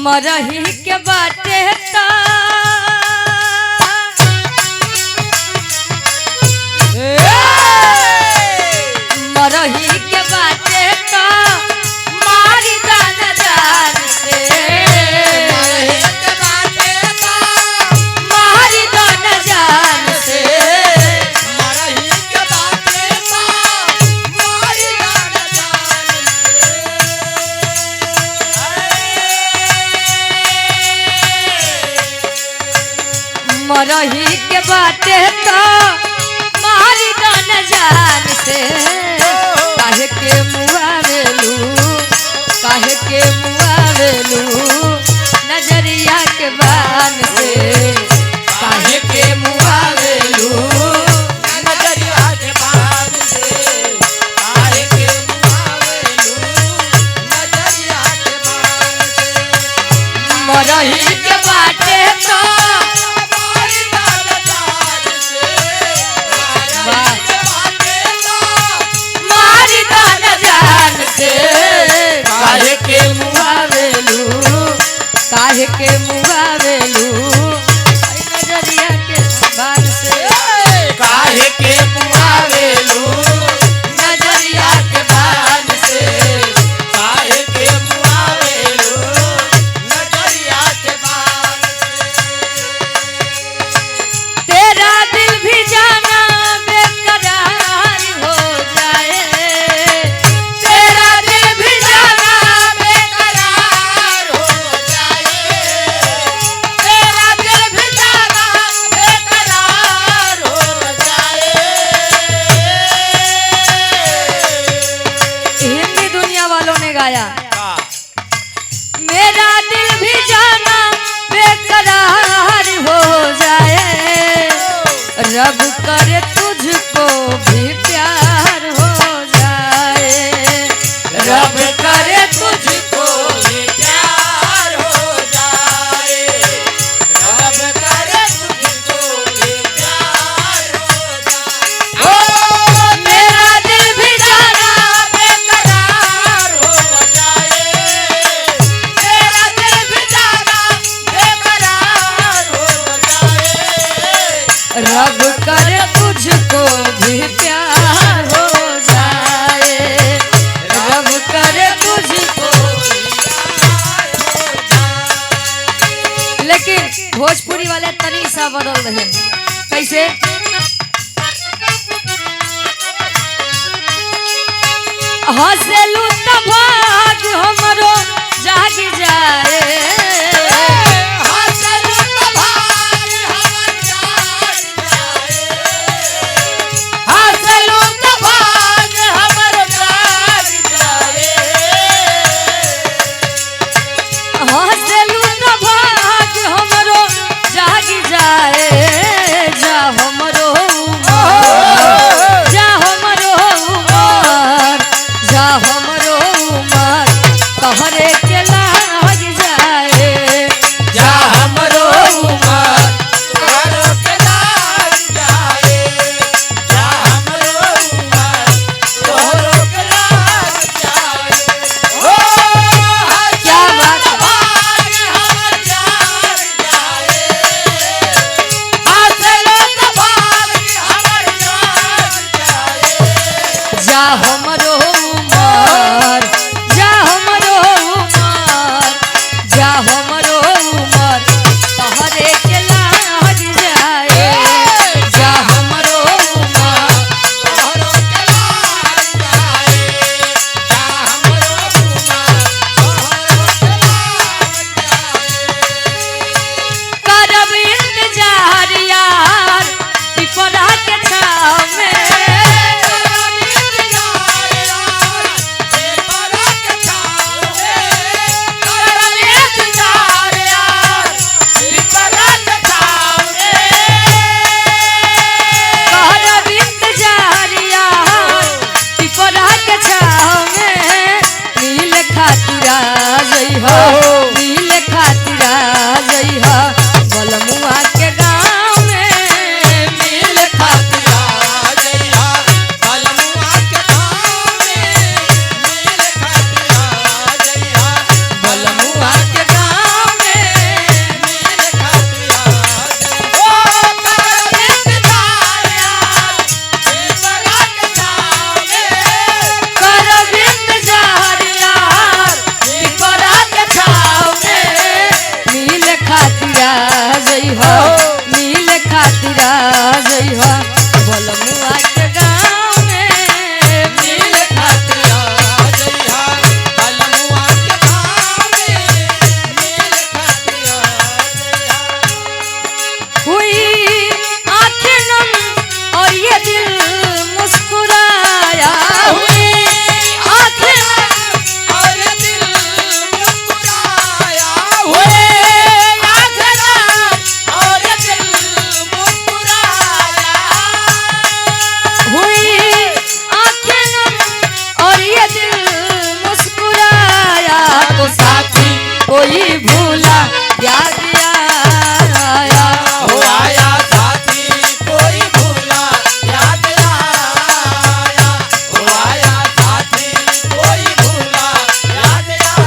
मरही के बाटे ता मरही के बाटे ता मारी दान जान से मारी दान जान से मरही के बाटे ता मारी दान जान मरही के बाटे तो मारी दान जान से काहे के मुआवेलू काहे के मुआवेलू नजरिया के बान से काहे के मुआवेलू नजरिया के बान से काहे के मुआवेलू नजरिया के बान से मरही के बाटे तो मारी दान जान से काहे के मुआवेलू काहे के मुआवेलू नजरिया के बान से काहे के मुआवेलू नजरिया के बान से काहे के मुआवेलू नजरिया के बान से तेरा दिल भी जाना बेकरार हो जाए तेरा दिल भी जाना बेकरार हो जाए तेरा दिल भी जाना बेकरार हो जाए हिंदी दुनिया वालों ने गाया मेरा दिल भी जाना बेकरार हो जाए रब करे तुझको भी प्यार हो जाए रब करे तुझको भी प्यार हो जाए रब करे तुझको भी प्यार हो जाए ओ मेरा दिल भी जाना बेकरार हो जाए तेरा दिल भी जाना बेकरार हो जाए रब करे तुझको भी प्यार हो जाए रब करे तुझको लेकिन भोजपुरी वाले तनी सा बदल रहे कैसे हंसलू त भाग हमरो जाग जाए हंसलू त भाग हमर जाग जाए हंसलू त भाग हमर जाग जाए हंसलू त भाग हमरो जाग जाए जा हमरो उमर जा हमरो उमर जा हमरो उमर तोहरे के लाग जाए याद आया। हो आया साथी कोई भूला याद आया। हो आया साथी कोई भूला याद आया।